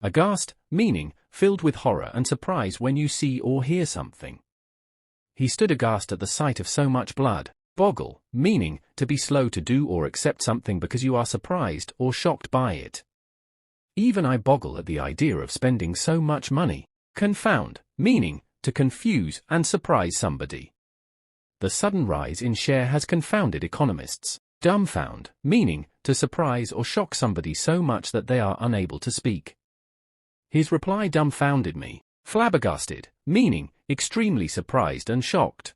Aghast, meaning, filled with horror and surprise when you see or hear something. He stood aghast at the sight of so much blood. Boggle, meaning, to be slow to do or accept something because you are surprised or shocked by it. Even I boggle at the idea of spending so much money. Confound, meaning, to confuse and surprise somebody. The sudden rise in share has confounded economists. Dumbfound, meaning, to surprise or shock somebody so much that they are unable to speak. His reply dumbfounded me. Flabbergasted, meaning, extremely surprised and shocked.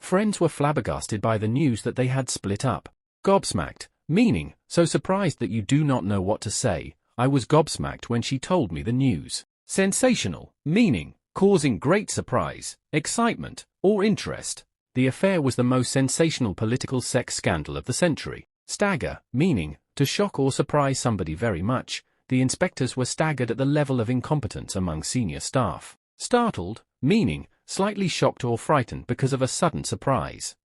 Friends were flabbergasted by the news that they had split up. Gobsmacked, meaning, so surprised that you do not know what to say. I was gobsmacked when she told me the news. Sensational, meaning, causing great surprise, excitement, or interest. The affair was the most sensational political sex scandal of the century. Stagger, meaning, to shock or surprise somebody very much. The inspectors were staggered at the level of incompetence among senior staff. Startled, meaning, slightly shocked or frightened because of a sudden surprise.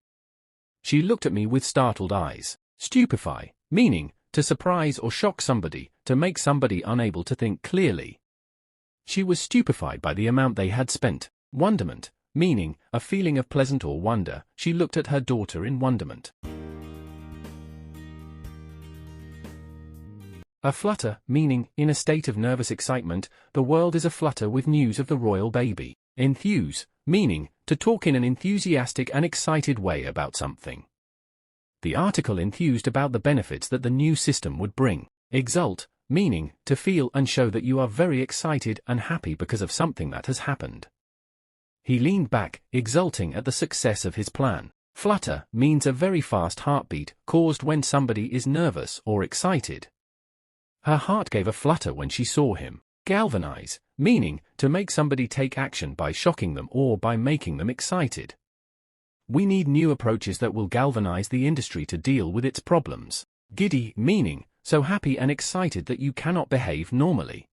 She looked at me with startled eyes. Stupefy, meaning, to surprise or shock somebody, to make somebody unable to think clearly. She was stupefied by the amount they had spent. Wonderment, meaning, a feeling of pleasant or wonder. She looked at her daughter in wonderment. Aflutter, meaning, in a state of nervous excitement. The world is aflutter with news of the royal baby. Enthuse, meaning, to talk in an enthusiastic and excited way about something. The article enthused about the benefits that the new system would bring. Exult, meaning, to feel and show that you are very excited and happy because of something that has happened. He leaned back, exulting at the success of his plan. Flutter means a very fast heartbeat caused when somebody is nervous or excited. Her heart gave a flutter when she saw him. Galvanize, meaning, to make somebody take action by shocking them or by making them excited. We need new approaches that will galvanize the industry to deal with its problems. Giddy, meaning, so happy and excited that you cannot behave normally.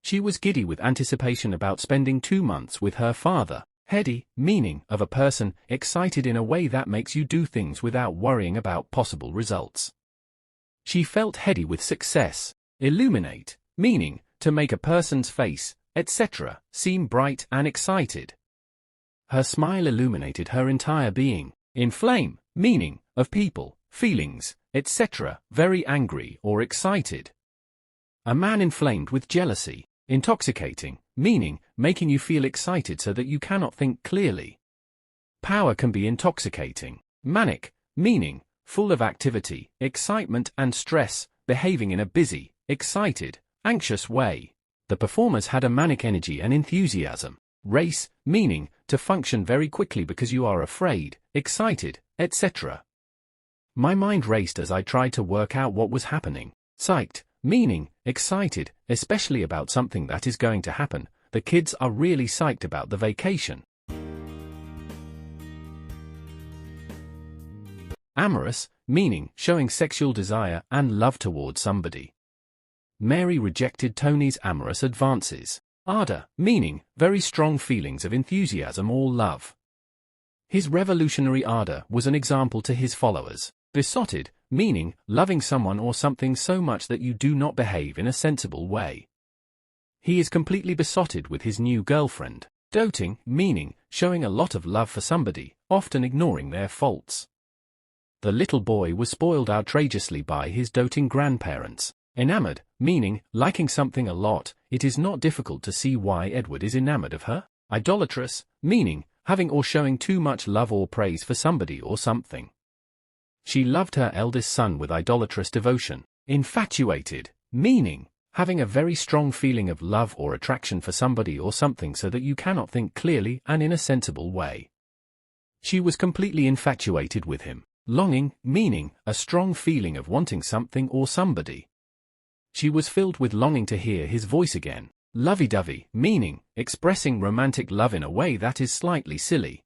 She was giddy with anticipation about spending 2 months with her father. Heady, meaning, of a person excited in a way that makes you do things without worrying about possible results. She felt heady with success. Illuminate, meaning, to make a person's face, etc., seem bright and excited. Her smile illuminated her entire being. Inflame, meaning, of people, feelings, etc., very angry or excited. A man inflamed with jealousy. Intoxicating, meaning, making you feel excited so that you cannot think clearly. Power can be intoxicating. Manic, meaning, full of activity, excitement and stress, behaving in a busy, excited, anxious way. The performers had a manic energy and enthusiasm. Race, meaning, to function very quickly because you are afraid, excited, etc. My mind raced as I tried to work out what was happening. Psyched, meaning, excited, especially about something that is going to happen. The kids are really psyched about the vacation. Amorous, meaning, showing sexual desire and love towards somebody. Mary rejected Tony's amorous advances. Ardor, meaning, very strong feelings of enthusiasm or love. His revolutionary ardor was an example to his followers. Besotted, meaning, loving someone or something so much that you do not behave in a sensible way. He is completely besotted with his new girlfriend. Doting, meaning, showing a lot of love for somebody, often ignoring their faults. The little boy was spoiled outrageously by his doting grandparents. Enamored, meaning, liking something a lot. It is not difficult to see why Edward is enamored of her. Idolatrous, meaning, having or showing too much love or praise for somebody or something. She loved her eldest son with idolatrous devotion. Infatuated, meaning, having a very strong feeling of love or attraction for somebody or something so that you cannot think clearly and in a sensible way. She was completely infatuated with him. Longing, meaning, a strong feeling of wanting something or somebody. She was filled with longing to hear his voice again. Lovey-dovey, meaning, expressing romantic love in a way that is slightly silly.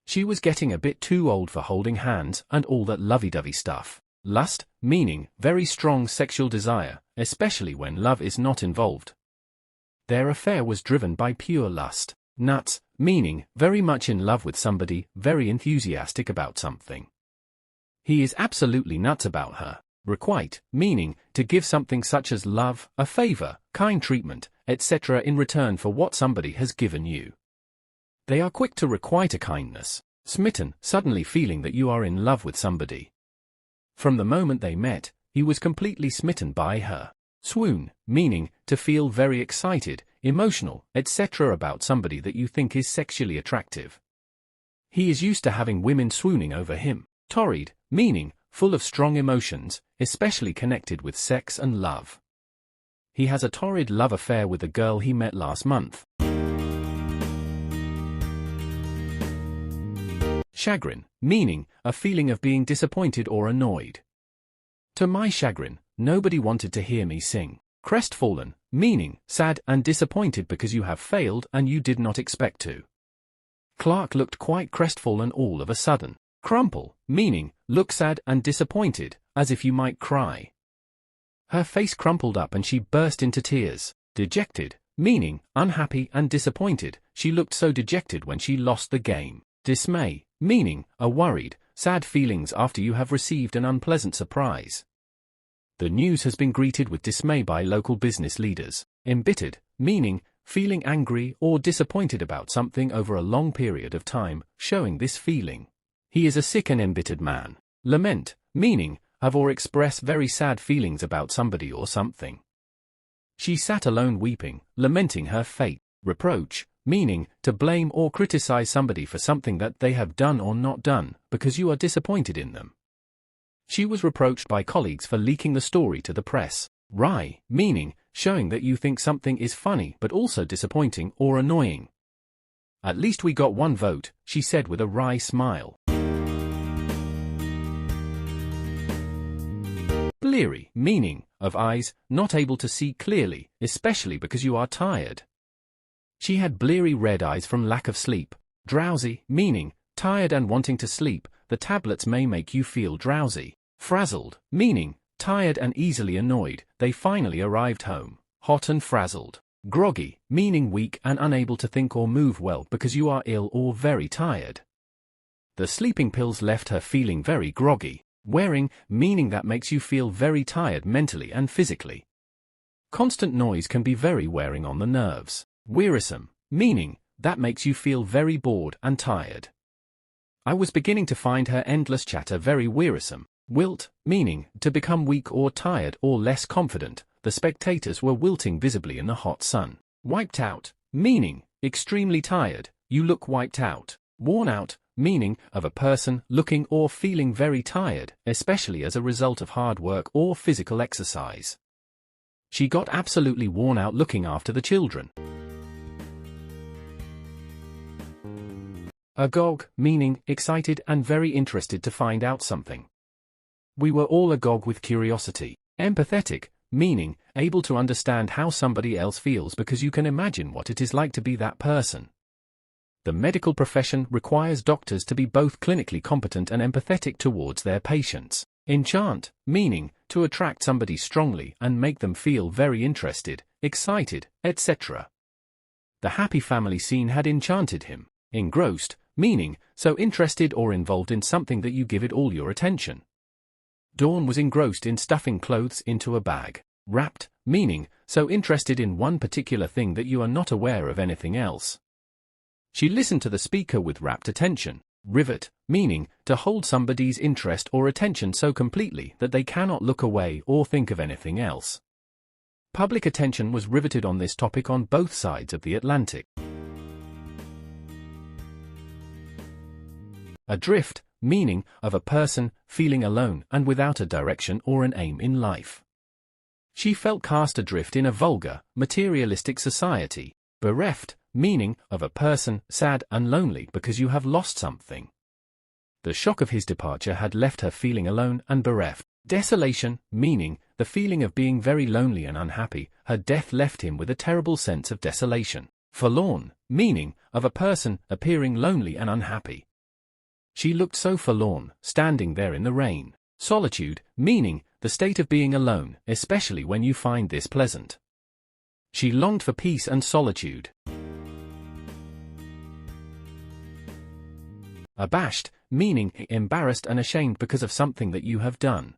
She was getting a bit too old for holding hands and all that lovey-dovey stuff. Lust, meaning, very strong sexual desire, especially when love is not involved. Their affair was driven by pure lust. Nuts, meaning, very much in love with somebody, very enthusiastic about something. He is absolutely nuts about her. Requite, meaning to give something such as love, a favor, kind treatment, etc. in return for what somebody has given you. They are quick to requite a kindness. Smitten, suddenly feeling that you are in love with somebody. From the moment they met, he was completely smitten by her. Swoon, meaning to feel very excited, emotional, etc. about somebody that you think is sexually attractive. He is used to having women swooning over him. Torrid, meaning full of strong emotions, especially connected with sex and love. He has a torrid love affair with a girl he met last month. Chagrin, meaning a feeling of being disappointed or annoyed. To my chagrin, nobody wanted to hear me sing. Crestfallen, meaning sad and disappointed because you have failed and you did not expect to. Clark looked quite crestfallen all of a sudden. Crumple, meaning look sad and disappointed, as if you might cry. Her face crumpled up and she burst into tears. Dejected, meaning unhappy and disappointed, she looked so dejected when she lost the game. Dismay, meaning a worried, sad feelings after you have received an unpleasant surprise. The news has been greeted with dismay by local business leaders. Embittered, meaning feeling angry or disappointed about something over a long period of time, showing this feeling. He is a sick and embittered man. Lament, meaning have or express very sad feelings about somebody or something. She sat alone weeping, lamenting her fate. Reproach, meaning to blame or criticize somebody for something that they have done or not done, because you are disappointed in them. She was reproached by colleagues for leaking the story to the press. Wry, meaning showing that you think something is funny but also disappointing or annoying. At least we got one vote, she said with a wry smile. Bleary, meaning of eyes, not able to see clearly, especially because you are tired. She had bleary red eyes from lack of sleep. Drowsy, meaning tired and wanting to sleep, the tablets may make you feel drowsy. Frazzled, meaning tired and easily annoyed, they finally arrived home, hot and frazzled. Groggy, meaning weak and unable to think or move well because you are ill or very tired. The sleeping pills left her feeling very groggy. Wearing, meaning that makes you feel very tired mentally and physically. Constant noise can be very wearing on the nerves. Wearisome, meaning that makes you feel very bored and tired. I was beginning to find her endless chatter very wearisome. Wilt, meaning to become weak or tired or less confident, the spectators were wilting visibly in the hot sun. Wiped out, meaning extremely tired, you look wiped out. Worn out, meaning of a person looking or feeling very tired, especially as a result of hard work or physical exercise. She got absolutely worn out looking after the children. Agog, meaning excited and very interested to find out something. We were all agog with curiosity. Empathetic, meaning able to understand how somebody else feels because you can imagine what it is like to be that person. The medical profession requires doctors to be both clinically competent and empathetic towards their patients. Enchant, meaning to attract somebody strongly and make them feel very interested, excited, etc. The happy family scene had enchanted him. Engrossed, meaning so interested or involved in something that you give it all your attention. Dawn was engrossed in stuffing clothes into a bag. Rapt, meaning so interested in one particular thing that you are not aware of anything else. She listened to the speaker with rapt attention. Rivet, meaning to hold somebody's interest or attention so completely that they cannot look away or think of anything else. Public attention was riveted on this topic on both sides of the Atlantic. Adrift, meaning of a person feeling alone and without a direction or an aim in life. She felt cast adrift in a vulgar, materialistic society. Bereft, meaning of a person sad and lonely because you have lost something. The shock of his departure had left her feeling alone and bereft. Desolation, meaning the feeling of being very lonely and unhappy, her death left him with a terrible sense of desolation. Forlorn, meaning of a person appearing lonely and unhappy. She looked so forlorn, standing there in the rain. Solitude, meaning the state of being alone, especially when you find this pleasant. She longed for peace and solitude. Abashed, meaning embarrassed and ashamed because of something that you have done.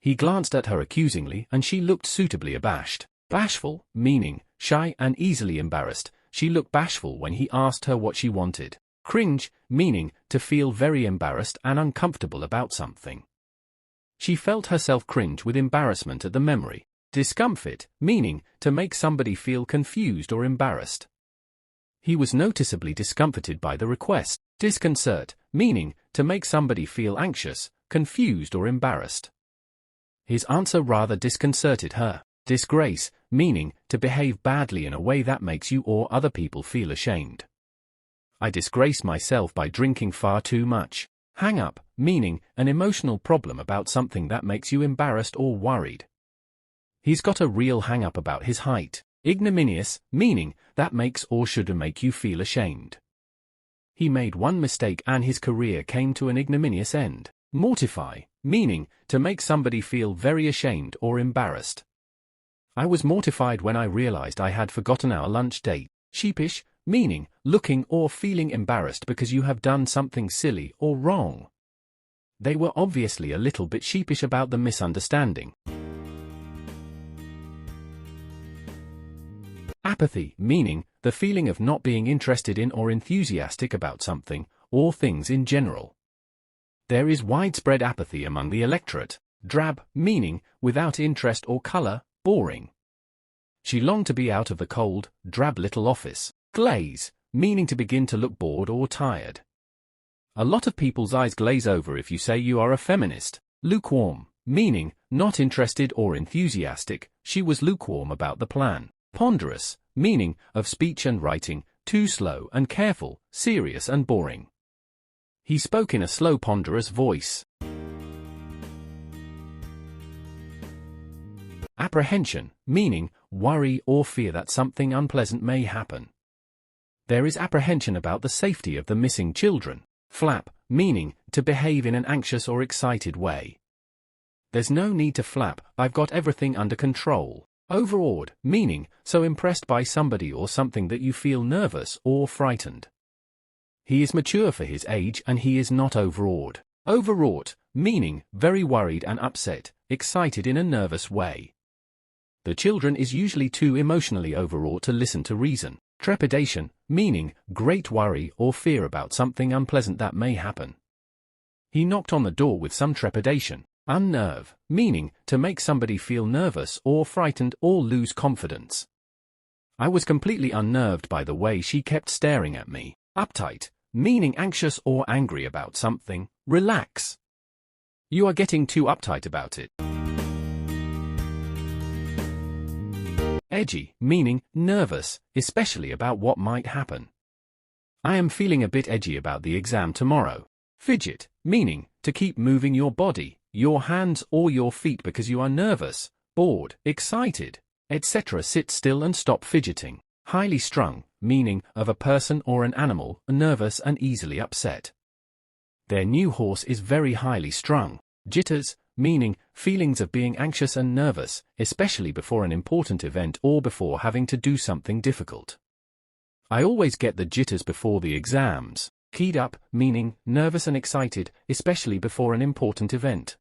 He glanced at her accusingly and she looked suitably abashed. Bashful, meaning shy and easily embarrassed. She looked bashful when he asked her what she wanted. Cringe, meaning to feel very embarrassed and uncomfortable about something. She felt herself cringe with embarrassment at the memory. Discomfort, meaning to make somebody feel confused or embarrassed. He was noticeably discomforted by the request. Disconcert, meaning to make somebody feel anxious, confused or embarrassed. His answer rather disconcerted her. Disgrace, meaning to behave badly in a way that makes you or other people feel ashamed. I disgrace myself by drinking far too much. Hang up, meaning an emotional problem about something that makes you embarrassed or worried. He's got a real hang up about his height. Ignominious, meaning that makes or should make you feel ashamed. He made one mistake and his career came to an ignominious end. Mortify, meaning to make somebody feel very ashamed or embarrassed. I was mortified when I realized I had forgotten our lunch date. Sheepish, meaning looking or feeling embarrassed because you have done something silly or wrong. They were obviously a little bit sheepish about the misunderstanding. Apathy, meaning the feeling of not being interested in or enthusiastic about something, or things in general. There is widespread apathy among the electorate. Drab, meaning without interest or color, boring. She longed to be out of the cold, drab little office. Glaze, meaning to begin to look bored or tired. A lot of people's eyes glaze over if you say you are a feminist. Lukewarm, meaning not interested or enthusiastic. She was lukewarm about the plan. Ponderous, meaning of speech and writing, too slow and careful, serious and boring. He spoke in a slow, ponderous voice. Apprehension, meaning worry or fear that something unpleasant may happen. There is apprehension about the safety of the missing children. Flap, meaning to behave in an anxious or excited way. There's no need to flap, I've got everything under control. Overawed, meaning so impressed by somebody or something that you feel nervous or frightened. He is mature for his age and he is not overawed. Overwrought, meaning very worried and upset, excited in a nervous way. The children is usually too emotionally overwrought to listen to reason. Trepidation, meaning great worry or fear about something unpleasant that may happen. He knocked on the door with some trepidation. Unnerve, meaning to make somebody feel nervous or frightened or lose confidence. I was completely unnerved by the way she kept staring at me. Uptight, meaning anxious or angry about something. Relax. You are getting too uptight about it. Edgy, meaning nervous, especially about what might happen. I am feeling a bit edgy about the exam tomorrow. Fidget, meaning to keep moving your body, your hands or your feet because you are nervous, bored, excited, etc. Sit still and stop fidgeting. Highly strung, meaning of a person or an animal, nervous and easily upset. Their new horse is very highly strung. Jitters, meaning feelings of being anxious and nervous, especially before an important event or before having to do something difficult. I always get the jitters before the exams. Keyed up, meaning nervous and excited, especially before an important event.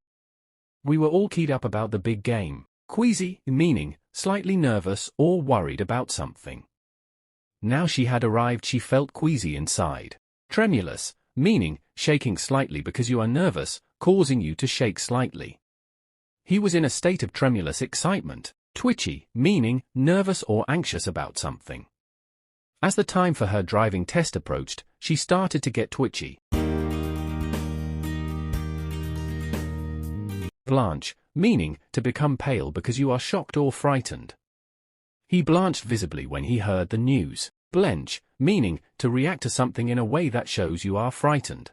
We were all keyed up about the big game. Queasy, meaning slightly nervous or worried about something. Now she had arrived, she felt queasy inside. Tremulous, meaning shaking slightly because you are nervous, causing you to shake slightly. He was in a state of tremulous excitement. Twitchy, meaning nervous or anxious about something. As the time for her driving test approached, she started to get twitchy. Blanch, meaning to become pale because you are shocked or frightened. He blanched visibly when he heard the news. Blench, meaning to react to something in a way that shows you are frightened.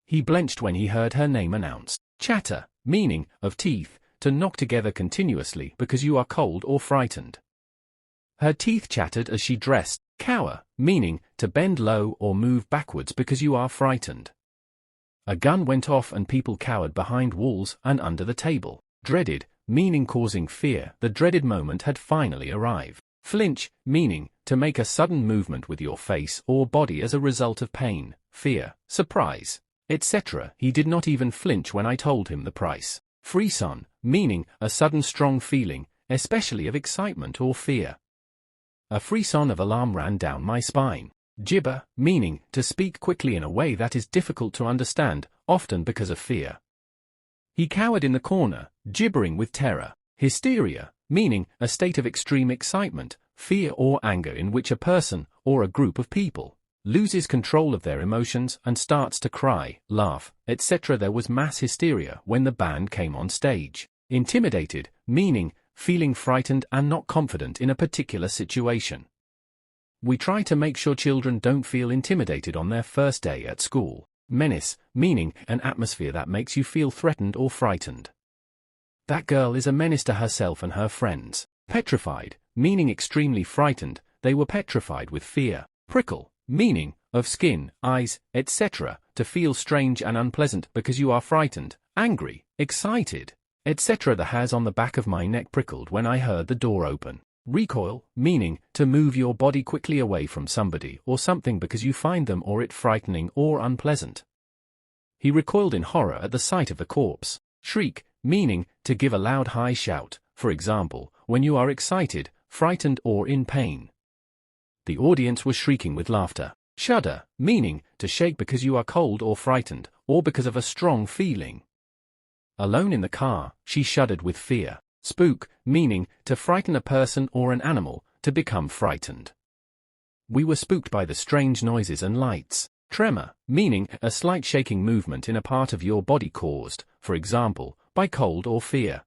He blenched when he heard her name announced. Chatter, meaning of teeth, to knock together continuously because you are cold or frightened. Her teeth chattered as she dressed. Cower, meaning to bend low or move backwards because you are frightened. A gun went off and people cowered behind walls and under the table. Dreaded, meaning causing fear, the dreaded moment had finally arrived. Flinch, meaning to make a sudden movement with your face or body as a result of pain, fear, surprise, etc. He did not even flinch when I told him the price. Frisson, meaning a sudden strong feeling, especially of excitement or fear. A frisson of alarm ran down my spine. Gibber, meaning to speak quickly in a way that is difficult to understand, often because of fear. He cowered in the corner, gibbering with terror. Hysteria, meaning a state of extreme excitement, fear or anger in which a person, or a group of people, loses control of their emotions and starts to cry, laugh, etc. There was mass hysteria when the band came on stage. Intimidated, meaning feeling frightened and not confident in a particular situation. We try to make sure children don't feel intimidated on their first day at school. Menace, meaning an atmosphere that makes you feel threatened or frightened. That girl is a menace to herself and her friends. Petrified, meaning extremely frightened, they were petrified with fear. Prickle, meaning of skin, eyes, etc., to feel strange and unpleasant because you are frightened, angry, excited, etc. The hairs on the back of my neck prickled when I heard the door open. Recoil, meaning to move your body quickly away from somebody or something because you find them or it frightening or unpleasant. He recoiled in horror at the sight of the corpse. Shriek, meaning to give a loud high shout, for example, when you are excited, frightened or in pain. The audience was shrieking with laughter. Shudder, meaning to shake because you are cold or frightened, or because of a strong feeling. Alone in the car, she shuddered with fear. Spook, meaning to frighten a person or an animal, to become frightened. We were spooked by the strange noises and lights. Tremor, meaning a slight shaking movement in a part of your body caused, for example, by cold or fear.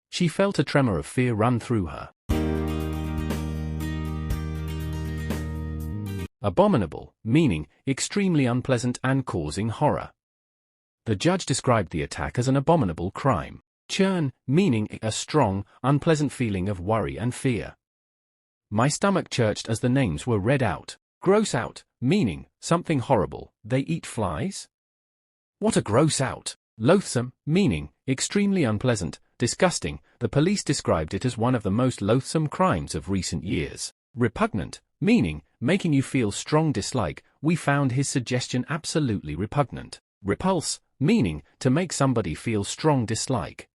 She felt a tremor of fear run through her. Abominable, meaning extremely unpleasant and causing horror. The judge described the attack as an abominable crime. Churn, meaning a strong, unpleasant feeling of worry and fear. My stomach churched as the names were read out. Gross out, meaning something horrible. They eat flies? What a gross out. Loathsome, meaning extremely unpleasant, disgusting. The police described it as one of the most loathsome crimes of recent years. Repugnant, meaning making you feel strong dislike. We found his suggestion absolutely repugnant. Repulse, meaning to make somebody feel strong dislike.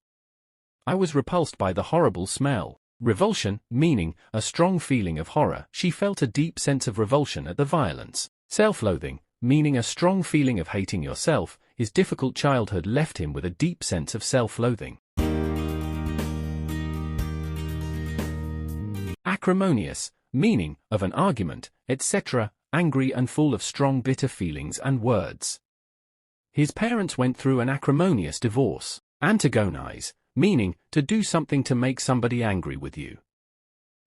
I was repulsed by the horrible smell. Revulsion, meaning a strong feeling of horror. She felt a deep sense of revulsion at the violence. Self-loathing, meaning a strong feeling of hating yourself. His difficult childhood left him with a deep sense of self-loathing. Acrimonious, meaning of an argument, etc., angry and full of strong bitter feelings and words. His parents went through an acrimonious divorce. Antagonize, meaning to do something to make somebody angry with you.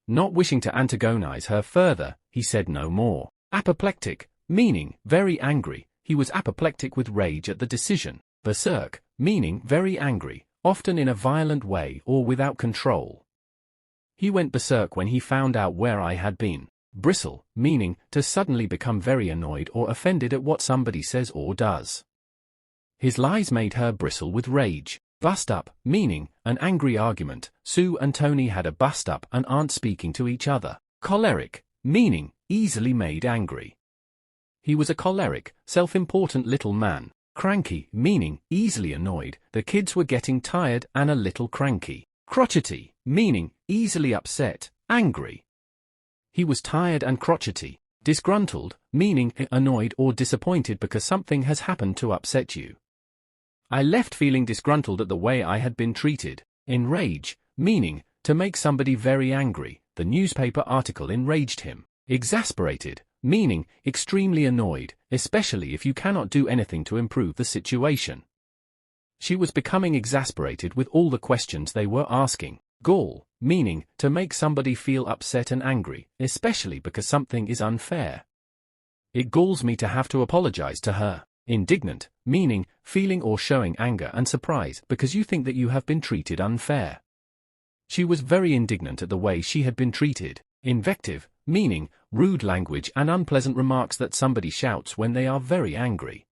Not wishing to antagonize her further, he said no more. Apoplectic, meaning very angry. He was apoplectic with rage at the decision. Berserk, meaning very angry, often in a violent way or without control. He went berserk when he found out where I had been. Bristle, meaning to suddenly become very annoyed or offended at what somebody says or does. His lies made her bristle with rage. Bust up, meaning an angry argument. Sue and Tony had a bust up and aren't speaking to each other. Choleric, meaning easily made angry. He was a choleric, self-important little man. Cranky, meaning easily annoyed. The kids were getting tired and a little cranky. Crotchety, meaning easily upset, angry. He was tired and crotchety. Disgruntled, meaning annoyed or disappointed because something has happened to upset you. I left feeling disgruntled at the way I had been treated. Enrage, meaning to make somebody very angry. The newspaper article enraged him. Exasperated, meaning extremely annoyed, especially if you cannot do anything to improve the situation. She was becoming exasperated with all the questions they were asking. Gall, meaning to make somebody feel upset and angry, especially because something is unfair. It galls me to have to apologize to her. Indignant, meaning feeling or showing anger and surprise because you think that you have been treated unfair. She was very indignant at the way she had been treated. Invective, meaning rude language and unpleasant remarks that somebody shouts when they are very angry.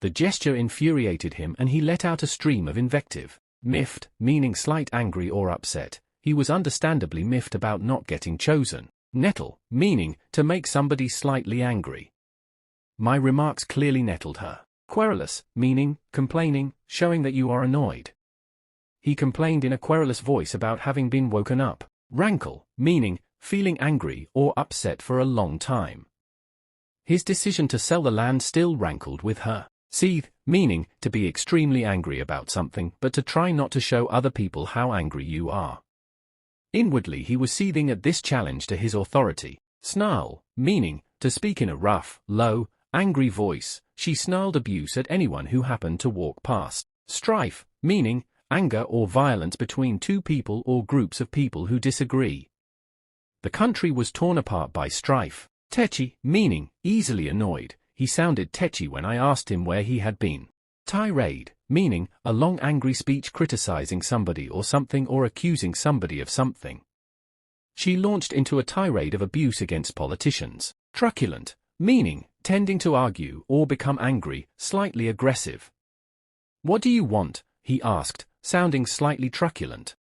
The gesture infuriated him and he let out a stream of invective. Miffed, meaning slight angry or upset. He was understandably miffed about not getting chosen. Nettle, meaning to make somebody slightly angry. My remarks clearly nettled her. Querulous, meaning complaining, showing that you are annoyed. he complained in a querulous voice about having been woken up. Rankle, meaning, feeling angry or upset for a long time. His decision to sell the land still rankled with her. Seethe, meaning, to be extremely angry about something but to try not to show other people how angry you are. Inwardly he was seething at this challenge to his authority. Snarl, meaning, to speak in a rough, low, angry voice, she snarled abuse at anyone who happened to walk past. Strife, meaning, anger or violence between two people or groups of people who disagree. The country was torn apart by strife. Tetchy, meaning, easily annoyed, he sounded tetchy when I asked him where he had been. Tirade, meaning, a long angry speech criticizing somebody or something or accusing somebody of something. She launched into a tirade of abuse against politicians. Truculent, meaning, tending to argue or become angry, slightly aggressive. What do you want? He asked, sounding slightly truculent.